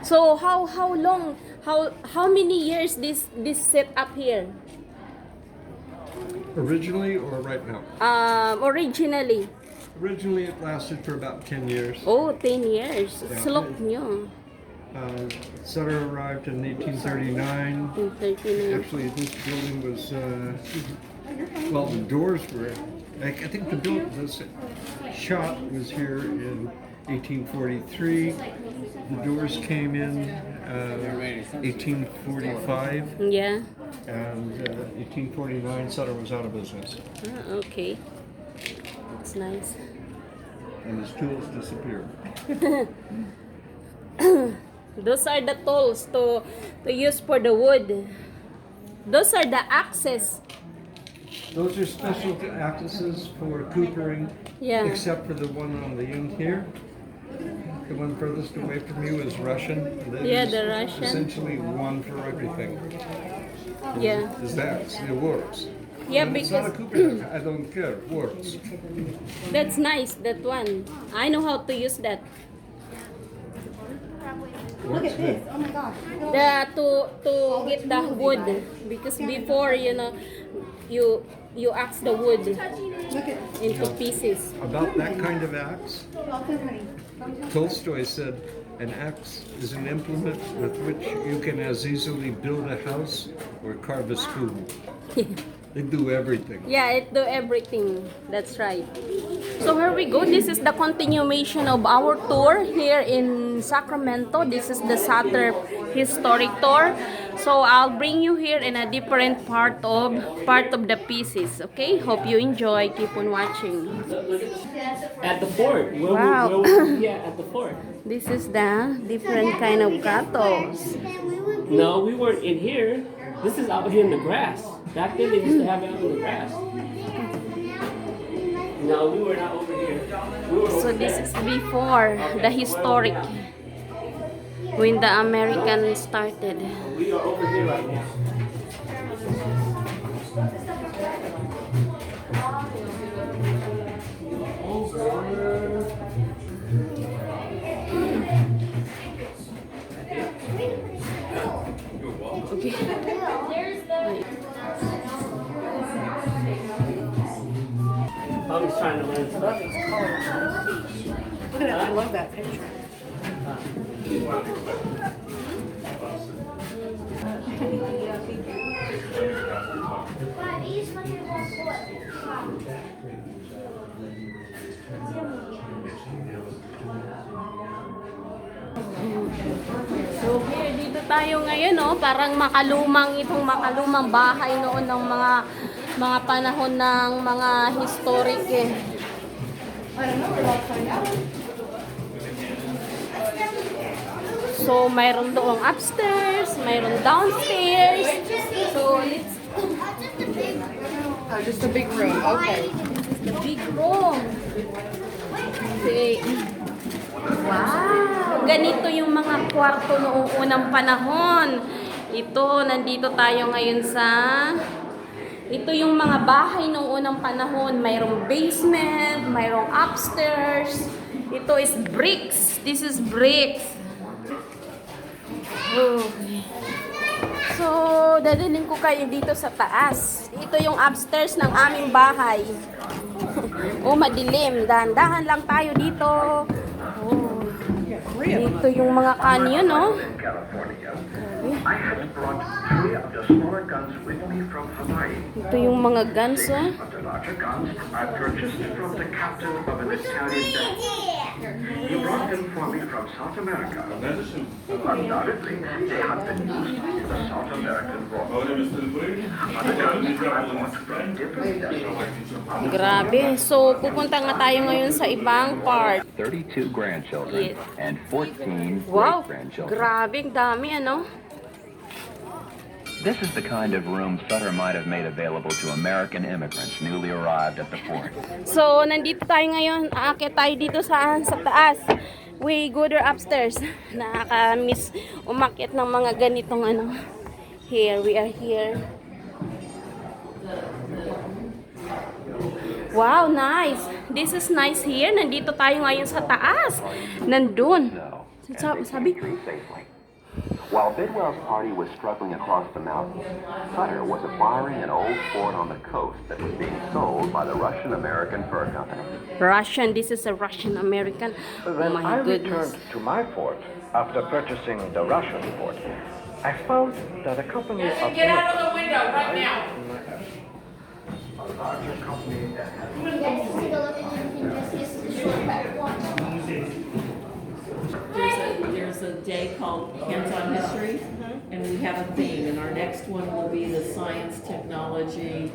So how long, how many years this set up here? Originally or right now? Originally. Originally it lasted for about 10 years. Oh, 10 years. Yeah. Slok nyo. Sutter arrived in 1839. 39. Actually, this building was, well, the doors were, I think this shop was here in 1843. The doors came in 1845. Yeah. And 1849, Sutter was out of business. Okay. That's nice. And his tools disappeared. Those are the tools to use for the wood. Those are the axes. Those are special axes for coopering, Yeah. except for the one on the end here. The one furthest away from you is Russian. That Yeah, is the Russian. Essentially one for everything. Yeah. Is that? It works. Yeah, And it's not a because cooper. I don't care. It works. that's nice, that one. I know how to use that. Look at this. Oh my gosh. To get the wood, because before, you axe the wood Look at into pieces. About that kind of axe, honey. Tolstoy said, an axe is an implement with which you can as easily build a house or carve a spoon. They do everything. Yeah, it do everything. That's right. So here we go. This is the continuation of our tour here in Sacramento. This is the Sutter historic tour. So I'll bring you here in a different part of the pieces. Okay? Hope you enjoy. Keep on watching. At the fort. Wow. Where would we be at the fort? This is the different kind of gatos. No, we weren't in here. This is out here in the grass. Back then they used to have it out in the grass. No, we were not over here. We were over So this there. is before the historic, when the Americans started. We are over here right now. Okay. I'm just trying to learn stuff. Look at that. I love that picture. So here, dito tayo ngayon, parang itong makalumang bahay noon ng mga panahon ng mga historic eh. I don't know. We're about to find out. So mayroon doong upstairs, mayroon downstairs. So let's Oh, just a big room. Okay. the big room. Okay. Wow! Ganito yung mga kwarto noong unang panahon. Nandito tayo ngayon ito yung mga bahay noong unang panahon. Mayroong basement, mayroong upstairs. Ito is bricks. This is bricks. Okay. So, dadalhin ko kayo dito sa taas. Ito yung upstairs ng aming bahay. Madilim. Dahan-dahan lang tayo dito. Dito yung mga canyon, I had brought 3 of the smaller guns with me from Hawaii. Ito yung mga guns, Of the larger guns I purchased from the captain of an Italian vessel. He brought them for me from South America. Undoubtedly, they had been used in the South American War. Other guns I bought from different vessels. Grabe. So, pupunta nga tayo ngayon sa ibang part. 32 grandchildren Yes. and 14 Wow! great-grandchildren. Grabe, ang dami, This is the kind of room Sutter might have made available to American immigrants newly arrived at the fort. So, nandito tayo ngayon. Aakyat tayo dito sa taas. We go there upstairs. Nakaka-miss umakyat ng mga ganitong Here, we are here. Wow, nice. This is nice here. Nandito tayo ngayon sa taas. Nandun. So, and they Sabi, can retreat safely. While Bidwell's party was struggling across the mountains, Sutter was acquiring an old fort on the coast that was being sold by the Russian-American Fur Company. Russian, this is a Russian-American. Oh When my I goodness. returned to my fort after purchasing the Russian fort, I found that a company of Get out of the window right now. a larger company that had There's a day called Hands-on History, and we have a theme, and our next one will be the science, technology,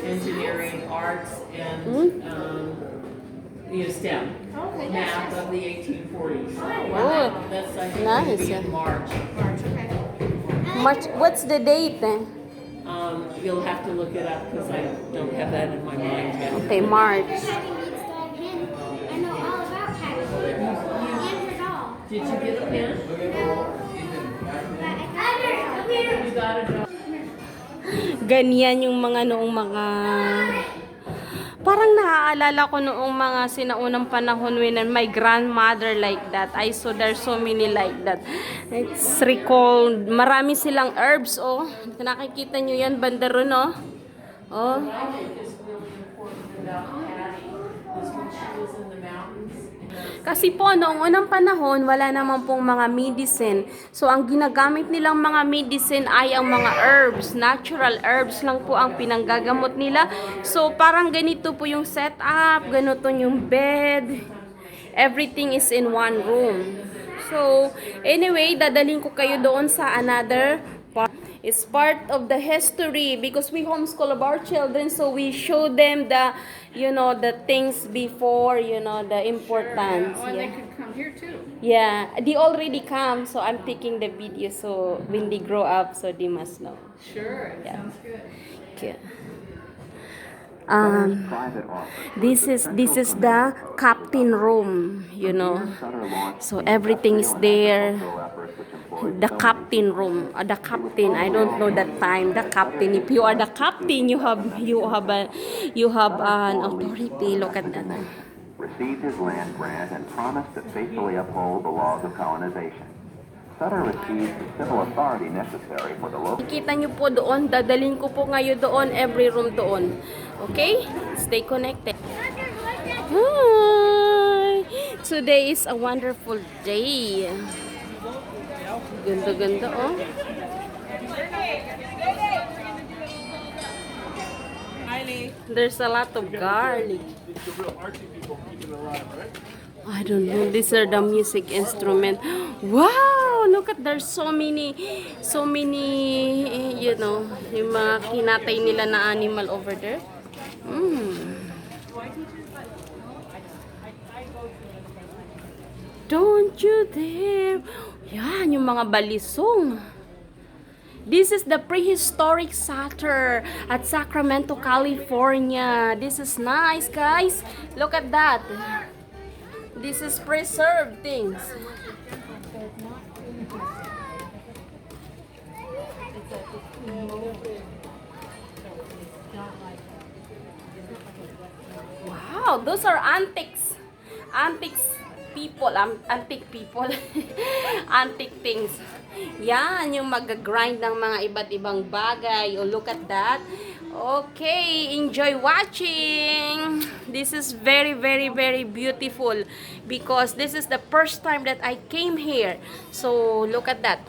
engineering, arts, and STEM, math of the 1840s. Oh, That's, I think, nice, going to be yeah. in March. March, what's the date then? You'll have to look it up because I don't have that in my mind yet. Okay, March. I know all about Patty. And her doll. Did you get a pen? You got a dog? Ganyan yung mga noong mga... Parang naaalala ko noong mga sinaunang panahon when my grandmother like that. I saw there's so many like that. It's recalled. Marami silang herbs, oh. Nakikita nyo yan, bandaron, oh. Oh. Kasi po, noong unang panahon, wala naman pong mga medicine. So, ang ginagamit nilang mga medicine ay ang mga herbs. Natural herbs lang po ang pinanggagamot nila. So, parang ganito po yung setup, ganito yung bed. Everything is in one room. So, anyway, dadalhin ko kayo doon sa another part. It's part of the history because we homeschool of our children, so we show them the, the things before, the importance. Oh, and they Yeah. could come here too. Yeah, they already come, so I'm taking the video, so when they grow up, so they must know. Sure, it Yeah. sounds good. Okay. Private office. This is the captain room, Sutter launched So everything is there. efforts which employed The captain room, the captain. I don't know that time. The captain. If you are the captain, you have an authority. Look at that. received his land grant and promised to faithfully uphold the laws of colonization. Sutter received the civil authority necessary for the local. Kita nyo po doon, dadalhin ko po ngayon doon, every room doon. Okay? Stay connected. Hi! Today is a wonderful day. Ganda-ganda, oh. There's a lot of garlic. I don't know. These are the music instrument. Wow! Look at there's so many, yung mga kinatay nila na animal over there. Don't you dare. Yan, yung mga balisong. This is the prehistoric Sutter at Sacramento, California. This is nice, guys. Look at that. This is preserved things. Wow, those are antiques. Antiques people, antique people. Antique things. Yan, yung mag-grind ng mga iba't ibang bagay. Oh, look at that. Okay, enjoy watching. This is very, very, very beautiful because this is the first time that I came here. So, look at that.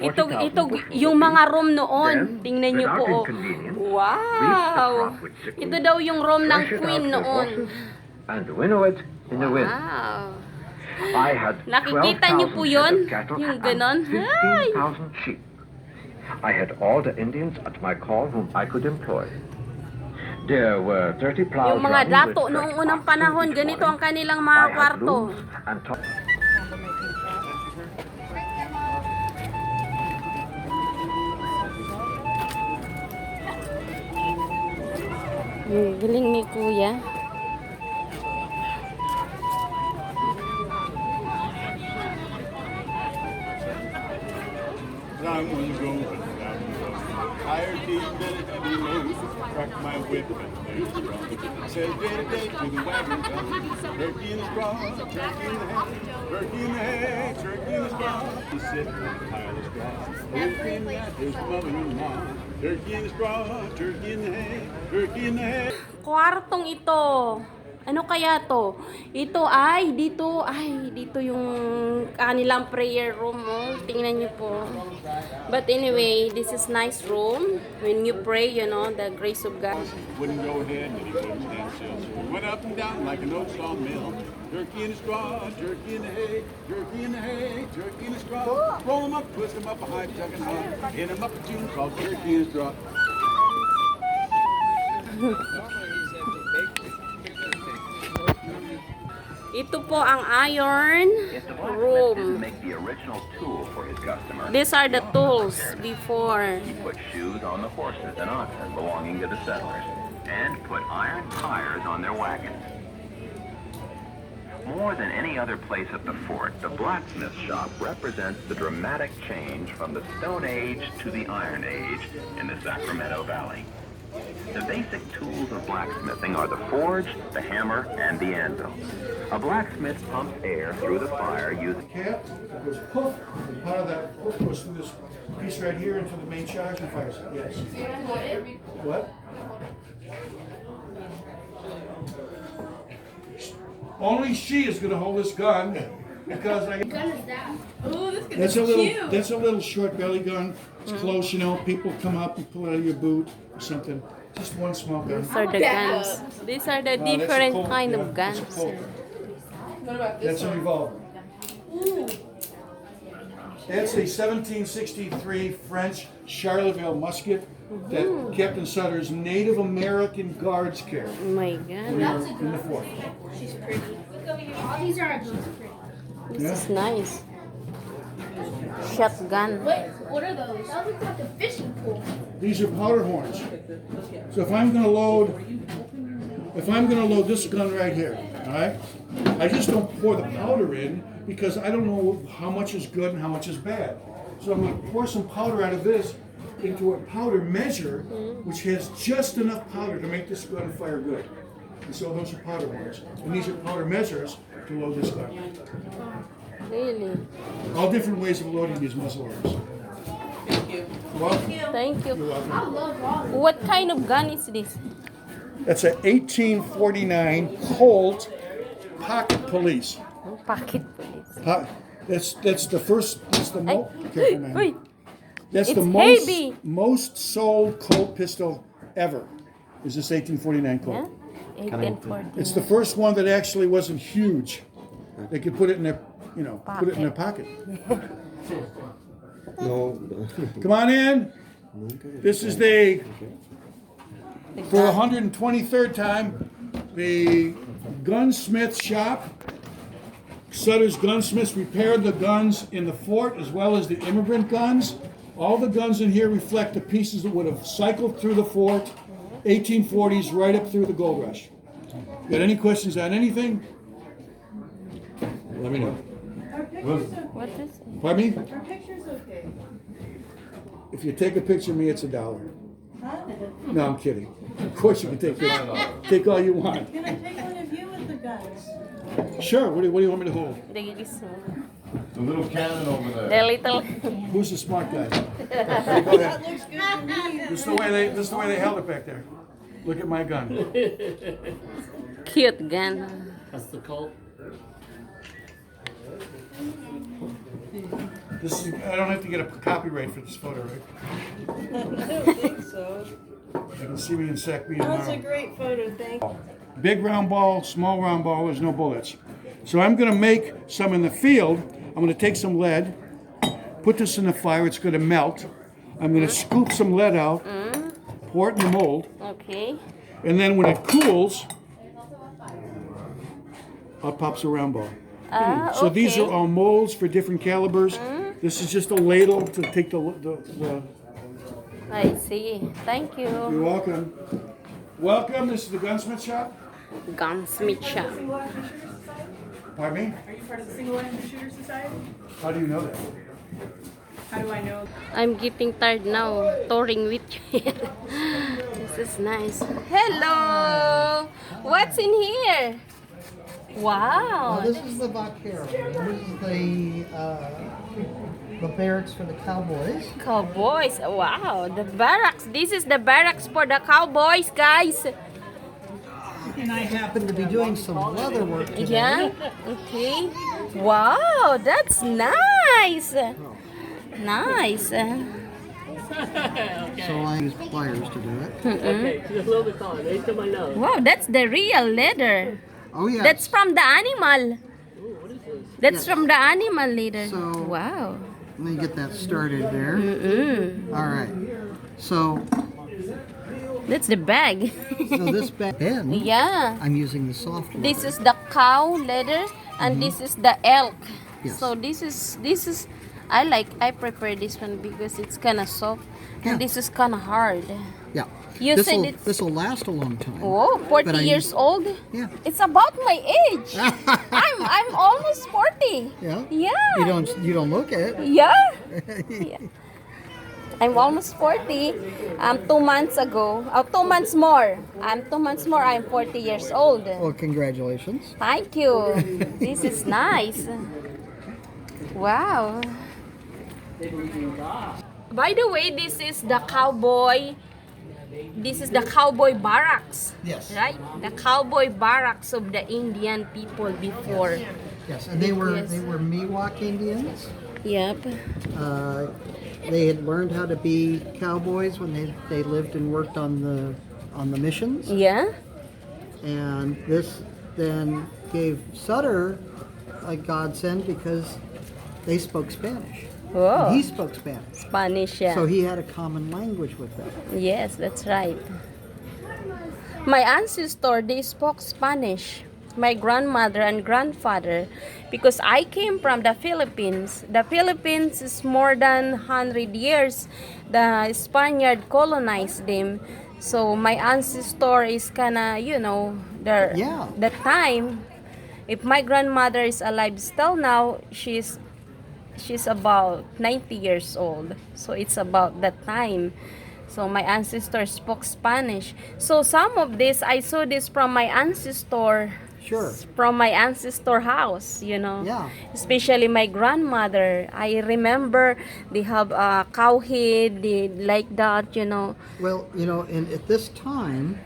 Ito, yung mga room noon. Tingnan nyo po. Oh. Wow! Ito daw yung room ng queen noon. and winnow it in the wind. Wow! I had Nakikita niyo po 12,000 yun? head of cattle Yung and ganon? Ay! 15,000 sheep. I had all the Indians at my call whom I could employ. There were 30 plows Yung mga running dato with noong fresh unang oxen panahon, each ganito ang morning. kanilang I mga had kwarto. rooms and Galing ni Kuya. Higher teeth than a heavy load. Crack my whip and news strong. Says day to day to the wagon come. Turkey in the straw, turkey in the hay. Turkey in the hay, turkey in the straw. He's sitting on the pile of straw. Who's in that? His mother-in-law. Turkey in the straw, turkey in the hay. Turkey in the hay. Kwartong ito. Ano kaya to? Ito ay, dito yung kanilang prayer room, oh. Tingnan niyo po. But anyway, this is nice room. When you pray, you know, the grace of God. Wouldn't go ahead, but he wouldn't stand still. So he went up and down like an old sawmill. Turkey in the straw, turkey in the hay, turkey in the hay, turkey in the straw. Roll him up, twist him up, a high chuck and high. Hit him up a tune called Turkey in the Straw. Ito po ang iron room. Make the original tool for his customer. These are the tools before. He put shoes on the horses and oxen belonging to the settlers, and put iron tires on their wagons. More than any other place at the fort, the blacksmith shop represents the dramatic change from the Stone Age to the Iron Age in the Sacramento Valley. The basic tools of blacksmithing are the forge, the hammer, and the anvil. A blacksmith pumps air through the fire using... Cap, it goes poof, and part of that poof goes through this piece right here into the main charge and fires it. Yes. What? Only she is going to hold this gun because I... Gun is that? Oh, this gun That's is a little. cute. That's a little short belly gun. It's close, you know. People come up and pull it out of your boot or something. Just one small gun. These are the guns. These are the That's a different Colt, kind yeah, of guns. that's a Colt. What about this That's a one? revolver. Ooh. That's a 1763 French Charleville musket that Captain Sutter's Native American guards carried Oh my when God. they were in the fort. She's pretty. Look over here. All these are pretty. This is nice. Shotgun. Wait, what are those? That looks like a fishing pole. These are powder horns. So if I'm going to load this gun right here, all right, I just don't pour the powder in because I don't know how much is good and how much is bad. So I'm going to pour some powder out of this into a powder measure, which has just enough powder to make this gun fire good. And so those are powder horns, and these are powder measures to load this gun. Really? All different ways of loading these muzzle arms. Thank you. Welcome. Thank You're you. welcome. I love all of What kind of gun is this? That's a 1849 Colt Pocket Police. Pocket police. That's the first. That's the Ay, careful, man. wait. That's It's the heavy. most sold Colt pistol ever. Is this 1849 Colt? Yeah? 1840. It's the first one that actually wasn't huge. They could put it in their, put it in their pocket. No. Come on in. This is the, for the 123rd time, the gunsmith shop. Sutter's gunsmiths repaired the guns in the fort as well as the immigrant guns. All the guns in here reflect the pieces that would have cycled through the fort, 1840s, right up through the gold rush. Got any questions on anything? Let me know. What is it? Pardon me? Our picture's okay. If you take a picture of me, it's $1. No, I'm kidding. Of course you can take pictures. Take all you want. Can I take one of you with the guns? Sure. What do you want me to hold? The little cannon over there. The little Who's the smart guy? Go That ahead. looks good to me. This is the way they held it back there. Look at my gun. cute gun. That's the Colt. This is. I don't have to get a copyright for this photo, right? I don't think so. You can see me in Sac B That's a tomorrow. great photo, thank you. Big round ball, small round ball. There's no bullets. So I'm going to make some in the field. I'm going to take some lead, put this in the fire. It's going to melt. I'm going to scoop some lead out, pour it in the mold, Okay. and then when it cools, out pops a round ball. So these are all molds for different calibers. This is just a ladle to take the I see. Thank you. You're welcome. Welcome. This is the gunsmith shop. Gunsmith shop. Pardon me? Are you part of the Single Lantern Shooter Society? How do you know that? I'm getting tired now touring with you. This is nice. Hello! What's in here? Wow! This is the vaquero. This is the barracks for the cowboys. Cowboys. Wow, the barracks. This is the barracks for the cowboys, guys. And I happen to be doing some leather work today. Yeah? Okay. Wow, that's nice. Nice. So I use pliers to do it. Okay, just a little bit taller. Raise to my nose. Wow, that's the real leather. Oh yeah. That's from the animal. Ooh, what is this? That's Yes. from the animal leather. So- Wow. Let me get that started there. Mm-mm. All right. So That's the bag. this back then, Yeah. I'm using the soft leather. This is the cow leather and this is the elk. Yes. So this is I prefer this one because it's kind of soft Yeah. and this is kind of hard. Yeah. You said it's This will last a long time. oh, 40 But I years use- old. Yeah. It's about my age. I'm almost 40. Yeah. Yeah. You don't look it. Yeah. Yeah. I'm almost 40. 2 months ago. 2 months more. 2 months more. I'm 40 years old. Well, congratulations. Thank you. This is nice. Wow. By the way, this is the cowboy. This is the cowboy barracks. Yes. Right? The cowboy barracks of the Indian people before. Yes, and they were Yes. Miwok Indians. Yep. They had learned how to be cowboys when they lived and worked on the missions, Yeah. and this then gave Sutter a godsend because they spoke Spanish. Oh. And he spoke Spanish, Spanish, yeah. so he had a common language with them. Yes, that's right. My ancestor, they spoke Spanish. My grandmother and grandfather, because I came from the Philippines. The Philippines is more than 100 years. The Spaniard colonized them. So my ancestor is kinda, Yeah. the time. If my grandmother is alive still now, she's about 90 years old. So it's about that time. So my ancestor spoke Spanish. So some of this, I saw this from my ancestor. Sure. From my ancestor house. Yeah. Especially my grandmother. I remember they have a cow head, they like that. Well, at this time,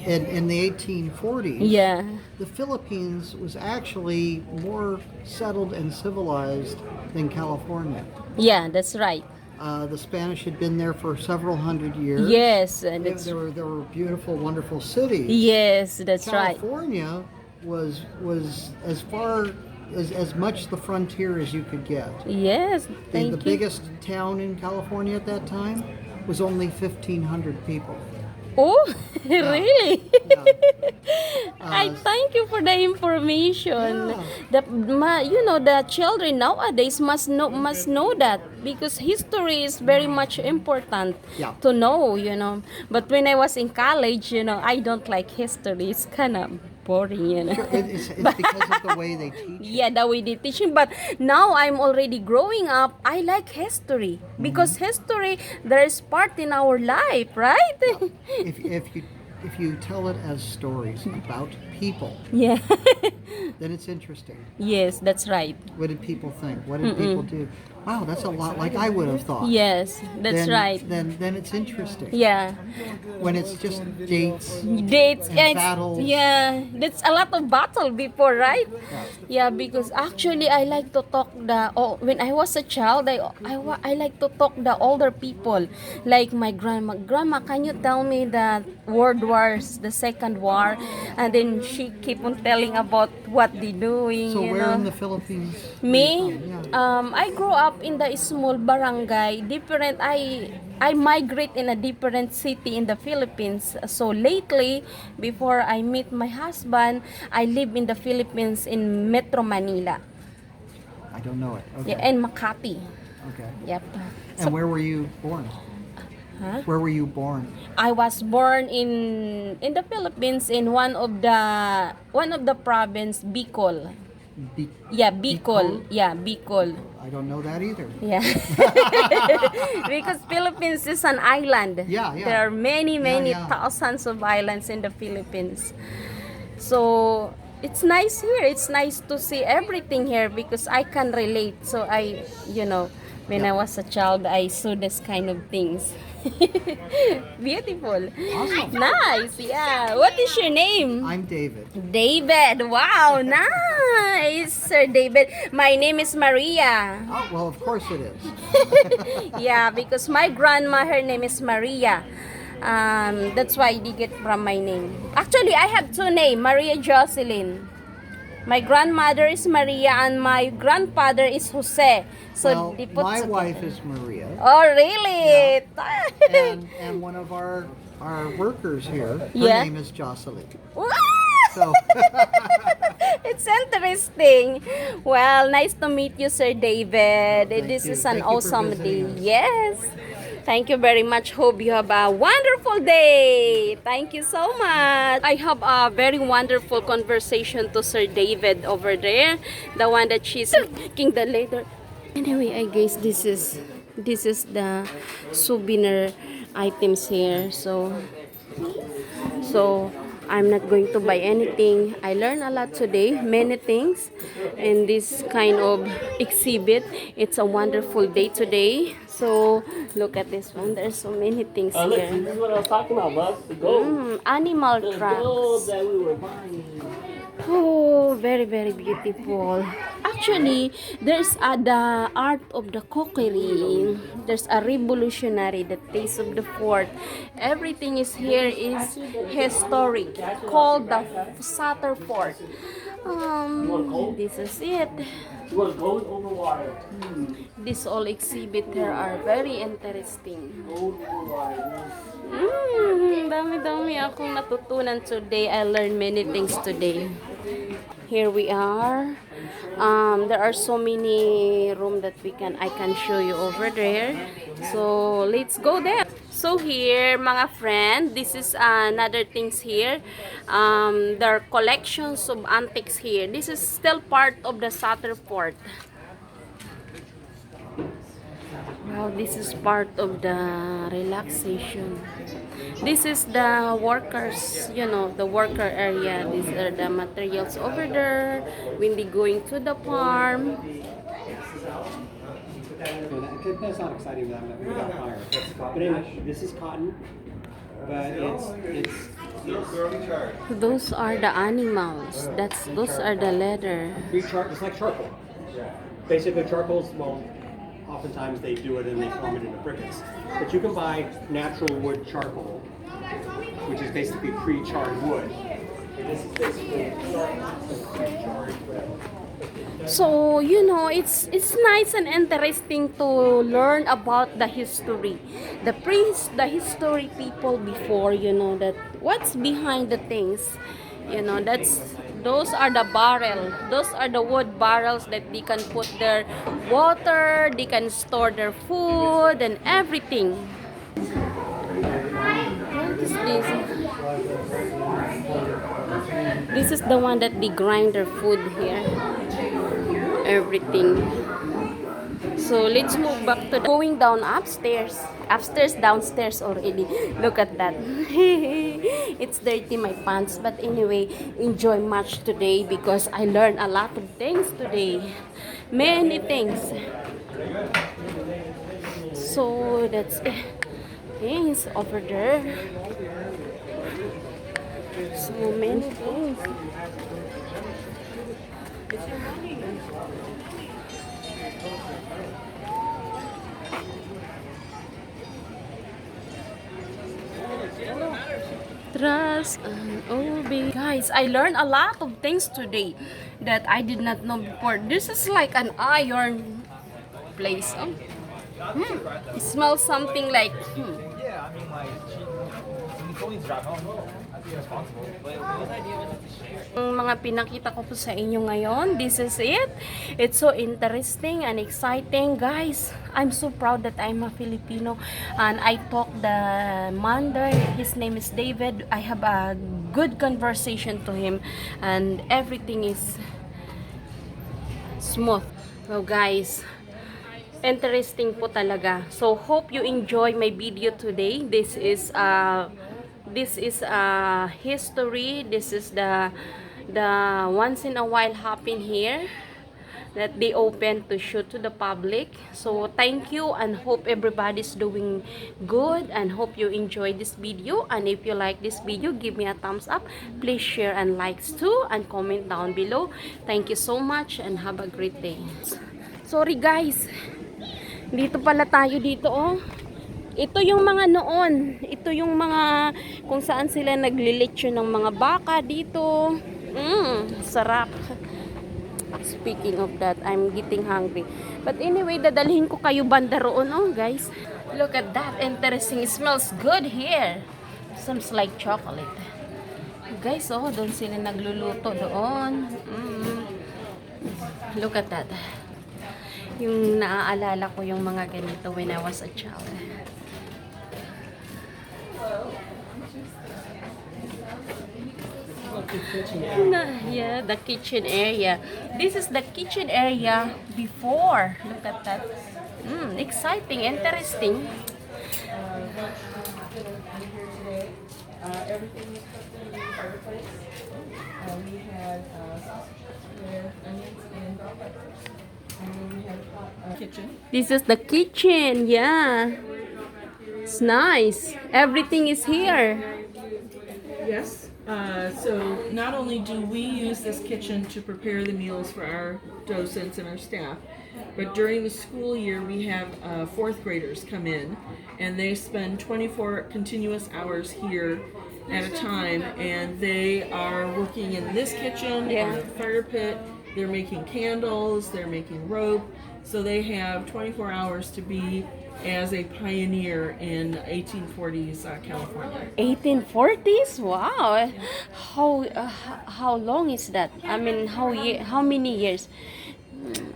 in the 1840s, Yeah. the Philippines was actually more settled and civilized than California. Yeah, that's right. The Spanish had been there for several hundred years. Yes, There, that's there were beautiful, wonderful cities. yes, that's right. California was as far as much the frontier as you could get. Yes, thank The you. biggest town in California at that time was only 1,500 people. Oh, really? Yeah. I thank you for the information. The children nowadays must know that because history is very much important Yeah. to know. But when I was in college, I don't like history. It's kind of boring. Sure, it's because of the way they teach. Yeah, the way they teaching. But now I'm already growing up. I like history because history there is part in our life, right? If you tell it as stories about people, Yeah. then it's interesting. Yes, that's right. What did people think? What did people do? Wow, that's a lot like I would have thought. Yes, that's Then- right. Then it's interesting. Yeah. When it's just dates. Dates And battles. Yeah, that's a lot of battle before, right? Yeah, because actually I like to talk when I was a child, I like to talk the older people, like my grandma. Grandma, can you tell me the World Wars, the Second War? And then she keep on telling about what they doing. So you where know? in the Philippines? Me, Yeah. I grew up in the small barangay. Different. I migrate in a different city in the Philippines. So lately, before I meet my husband, I live in the Philippines in Metro Manila. I don't know it. Okay. Yeah, and Makati. Okay. Yep. And where were you born? Huh? Where were you born? I was born in the Philippines in one of the province Bicol. Yeah, Bicol. Yeah, Bicol. I don't know that either. Yeah. Because Philippines is an island. Yeah, yeah. There are many, many yeah. thousands of islands in the Philippines. So it's nice here. It's nice to see everything here because I can relate. So when I was a child, I saw this kind of things. Beautiful. Awesome. Nice. Yeah. What is your name? I'm David. David. Wow. Nice, Sir David. My name is Maria. Oh, well, of course it is. Yeah, because my grandma, her name is Maria. That's why they get from my name. Actually, I have two names, Maria Jocelyn. My grandmother is Maria and my grandfather is Jose. So Well, they put my together. wife is Maria, Oh, really? and one of our workers here, her Yeah. name is Jocelyn. Wow! So, It's interesting. Well, nice to meet you, Sir David. This you. is an Thank you for awesome day. visiting us. Yes. Thank you very much. Hope you have a wonderful day. Thank you so much. I have a very wonderful conversation to Sir David over there. The one that she's kicking the leather. Anyway, I guess this is the souvenir items here. So I'm not going to buy anything. I learned a lot today, many things in this kind of exhibit. It's a wonderful day today. So look at this one. There's so many things Look, this here. is what I was talking about, bud. The gold. Animal The gold tracks. that we were buying. Oh, very, very beautiful. Actually, there's the art of the cookery. There's a revolutionary, the taste of the fort. Everything is here is historic, called the Sutter Fort. This is it. You want gold over water. This all exhibit here are very interesting. Gold over water. Dami-dami akong natutunan today. I learned many things today. Here we are. There are so many room that I can show you over there. So let's go there. So here, mga friend, this is another things here. There are collections of antiques here. This is still part of the Sutter Fort. Wow, this is part of the relaxation. This is the workers, the worker area. These are the materials over there when they going to the farm. That's not exciting without fire. But anyway, this is cotton, but it's Those are the animals. Those are the leather. it's like charcoal. Basically, charcoal's, well, oftentimes they do it and they form it into briquettes. But you can buy natural wood charcoal, which is basically pre-charred wood. And this is basically pre-charred wood. So, it's nice and interesting to learn about the history. The history people before, that what's behind the things. Those are the barrel. Those are the wood barrels that they can put their water, they can store their food and everything. What is this? This is the one that they grind their food here. Everything. So let's move back to going down upstairs. Upstairs, downstairs already. Look at that. It's dirty my pants, but anyway, enjoy much today because I learned a lot of things today. Many things. So that's it. Things over there. So many things. Trust and obey. Guys, I learned a lot of things today that I did not know before. This is like an iron place. Oh. It smells something like Yeah, I mean, like, she told me to drive home. I'd be responsible. But his idea was to share. Ang mga pinakita ko po sa inyo ngayon, this is it. It's so interesting and exciting. Guys, I'm so proud that I'm a Filipino. And I talk the man there. His name is David. I have a good conversation to him. And everything is smooth. So guys, interesting po talaga. So hope you enjoy my video today. This is history. This is the once in a while happen here that they open to shoot to the public. So thank you and hope everybody's doing good and hope you enjoy this video. And if you like this video, give me a thumbs up. Please share and likes too and comment down below. Thank you so much and have a great day. Sorry guys, dito pala tayo dito oh. Ito yung mga noon. Ito yung mga kung saan sila naglilitsyon ng mga baka dito. Sarap. Speaking of that, I'm getting hungry. But anyway, dadalhin ko kayo banda roon, oh guys. Look at that, interesting. It smells good here. Sounds like chocolate. Guys, oh, doon sila nagluluto doon. Look at that. Yung naaalala ko yung mga ganito when I was a child. Yeah, the kitchen area. This is the kitchen area before. Look at that. Exciting, interesting. Everything was cooked in the fireplace. We had sausage with onions and bell peppers. And then we had a kitchen. This is the kitchen, yeah. It's nice. Everything is here. Yes. So not only do we use this kitchen to prepare the meals for our docents and our staff, but during the school year we have fourth graders come in and they spend 24 continuous hours here at a time, and they are working in this kitchen, in the fire pit. They're making candles, they're making rope, so they have 24 hours to be as a pioneer in 1840s California. 1840s? Wow. How long is that? I mean, how many years?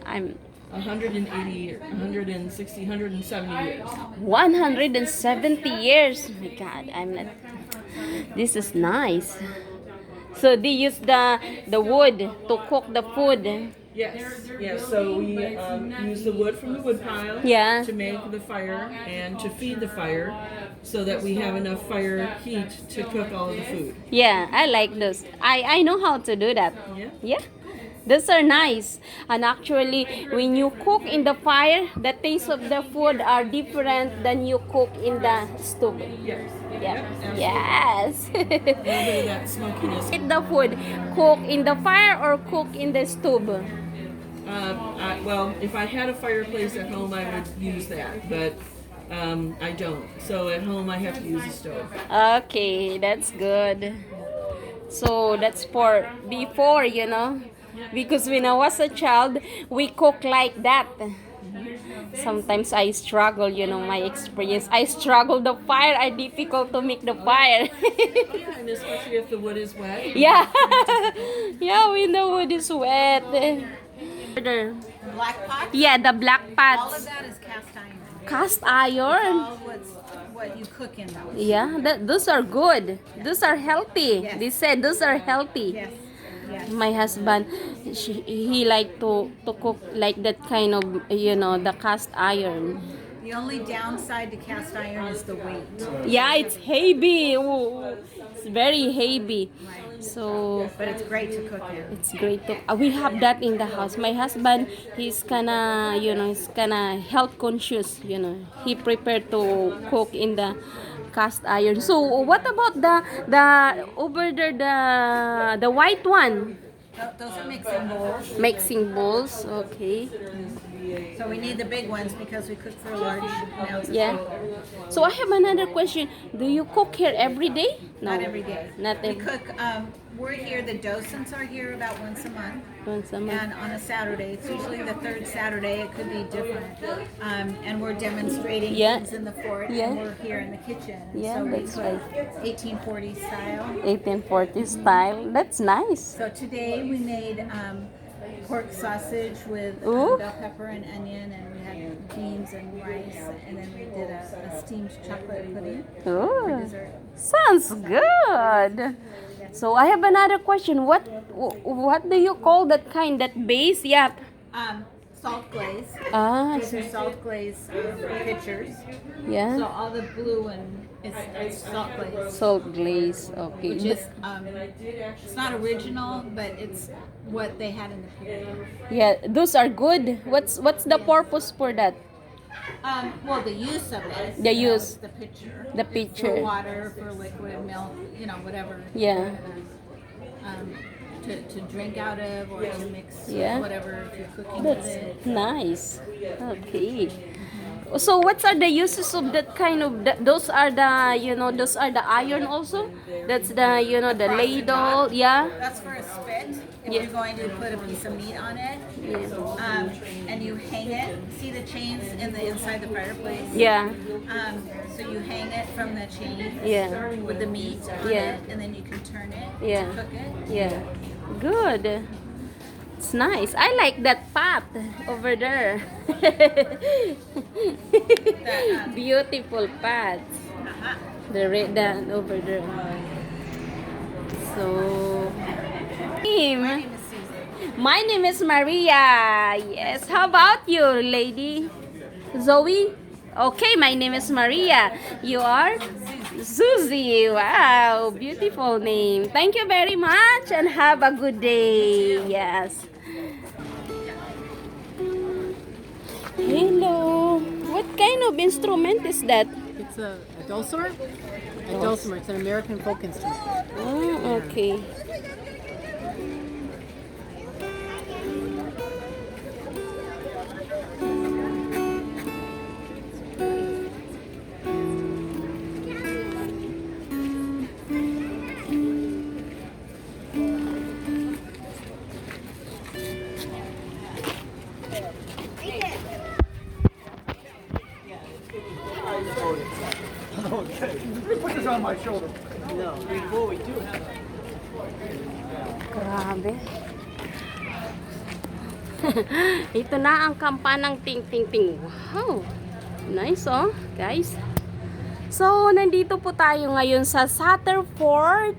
I'm 180 years, 160, 170 years. 170 years. Oh my God, I'm not. This is nice. So they use the wood to cook the food. Yes, yes. So we use the wood from the wood pile to make the fire and to feed the fire, so that we have enough fire heat to cook all of the food. Yeah, I like those. I know how to do that. Yeah. Yeah. Those are nice. And actually, when you cook in the fire, the taste of the food are different than you cook in the stove. Yes. Yeah. Yes. A little bit of that smokiness. Eat the food, cook in the fire or cook in the stove? Well, if I had a fireplace at home, I would use that, but I don't. So at home, I have to use a stove. Okay, that's good. So that's for before, you know, because when I was a child, we cook like that. Sometimes I struggle, you know, my experience. I struggle the fire. I difficult to make the fire. Yeah, and especially if the wood is wet. Yeah, yeah, when the wood is wet. Black pot? Yeah, the black All pots. of that is cast iron. Cast iron. All what you cook in those. Yeah, those are good. Those are healthy. Yes. They said those are healthy. Yes. Yes. My husband, he like to cook like that kind of, you know, the cast iron. The only downside to cast iron is the weight. Yeah, it's heavy. Ooh, it's very heavy. So, but it's great to cook in. It's great to. We have that in the house. My husband, he's kinda, you know, he's kinda health conscious. You know, he prepared to cook in the cast iron. So, what about the over there, the white one? Those are mixing bowls. Mixing bowls, okay. So we need the big ones because we cook for large amounts of Yeah. food. So I have another question. Do you cook here every day? No. Not every day. Not We every. cook. We're here. The docents are here about once a month. Once a month. And on a Saturday, it's usually the third Saturday. It could be different. And we're demonstrating things in the fort. Yeah. And we're here in the kitchen. And Yeah, so we that's cook right. 1840 style. 1840 style. That's nice. So today we made pork sausage with Ooh. bell pepper and onion, and we had beans and rice, and then we did a steamed chocolate pudding for Ooh. dessert. Sounds good. So I have another question. What do you call that kind, that base? Yeah. Salt glaze. Ah, These are salt glaze pitchers. So yeah. all the blue and it's salt glaze. Salt glaze. Okay. Which is it's not original, but it's what they had in the period. Yeah, those are good. What's the purpose for that? Well, the use of it. The you know, use. it's the pitcher. The For pitcher. water, for liquid milk, you know, whatever. Yeah. To drink out of or to mix Yeah. whatever if you're cooking with That's it. nice. Okay. So what are the uses of that kind of those are the those are the iron also? That's the the Across the top. ladle, yeah. That's for a spit. If Yeah. you're going to put a piece of meat on it, and you hang it. See the chains in the inside the fireplace? Yeah. So you hang it from the chain Yeah. with the meat on Yeah. it, and then you can turn it Yeah. to cook it. Yeah. Good. It's nice. I like that pot over there. Beautiful pot. The red that over there. So, my name is Maria. Yes. How about you, lady? Zoe? Okay, my name is Maria. You are? Susie. Wow, beautiful name. Thank you very much and have a good day. Yes. Hello. What kind of instrument is that? It's a dulcimer. A dulcimer. It's an American folk instrument. Oh, okay. Okay. Put this on my shoulder. No, we do have Grabe. Ito na ang kampanang ting ting ting. Wow. Nice oh, guys. So, nandito po tayo ngayon sa Sutter Fort.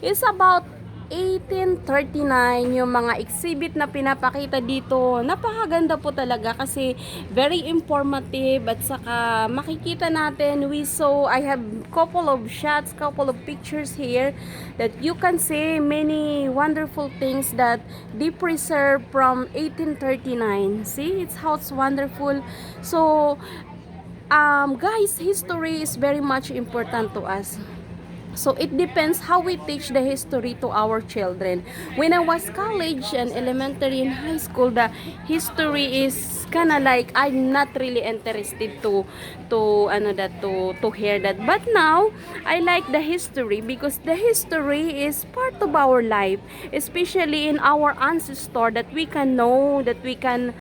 It's about 1839 yung mga exhibit na pinapakita dito. Napakaganda po talaga kasi very informative at saka makikita natin I have couple of shots, couple of pictures here that you can see many wonderful things that they preserved from 1839. See, it's how it's wonderful. So, guys, history is very much important to us. So it depends how we teach the history to our children. When I was college and elementary and high school, the history is kind of like I'm not really interested to hear that. But now I like the history because the history is part of our life, especially in our ancestor that we can know, that we can